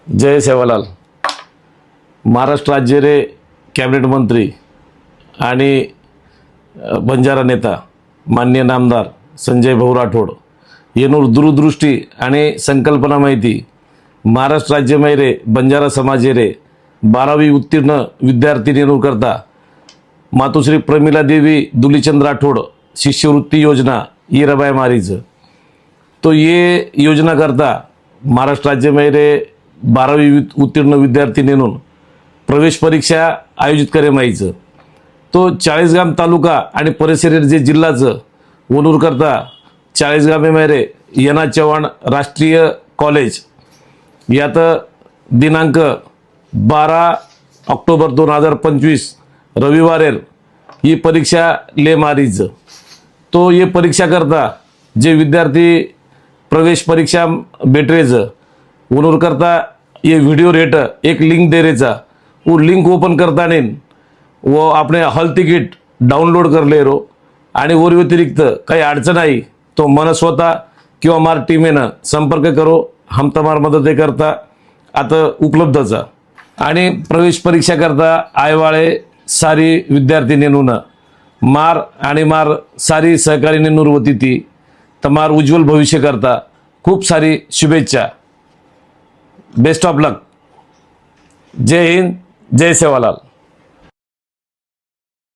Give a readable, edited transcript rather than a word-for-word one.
जय सेवालाल। महाराष्ट्र राज्य रे कॅबिनेट मंत्री आणि बंजारा नेता माननीय नामदार संजय भाऊ राठोड येनूर दूरदृष्टी आणि संकल्पना माहिती महाराष्ट्र राज्य मैरे बंजारा समाज रे 12वी उत्तीर्ण विद्यार्थी नेनूर करता मातोश्री प्रमिला देवी दुलीचंद राठोड शिष्यवृत्ती योजना ये रबाय मारीज। तो ये योजना करता महाराष्ट्र राज्य मैरे 12वी उत्तीर्ण विद्यार्थी नेनून प्रवेश परीक्षा आयोजित करे माहीचं। तो चाळीसगाम तालुका आणि परिसर जे जिल्हाचं वनूर करता चाळीसगामे मैरे एना चव्हाण राष्ट्रीय कॉलेज यात दिनांक 12 ऑक्टोबर 2025 रविवारेर ही परीक्षा ले मारीज। तो ये परीक्षा करता जे विद्यार्थी प्रवेश परीक्षा बेटरेज वनूर करता ये वीडियो रेट एक लिंक दे रेचा वो लिंक ओपन करता नहीं वो अपने हॉल तिकीट डाउनलोड कर ले रो आणि वर व्यतिरिक्त काही अडचण आई तो मन स्वतः किंवा मार टीमेनं संपर्क करो हम तमार मदत करता आता उपलब्धचा। आणि प्रवेश परीक्षा करता आयवाळे सारी विद्यार्थी नेनून मार आणि मार सारी सहकारी नेनूर होती ती तमार उज्ज्वल भविष्य करता खूप सारी शुभेच्छा। Best of luck. जय हिंद, जय सेवालाल।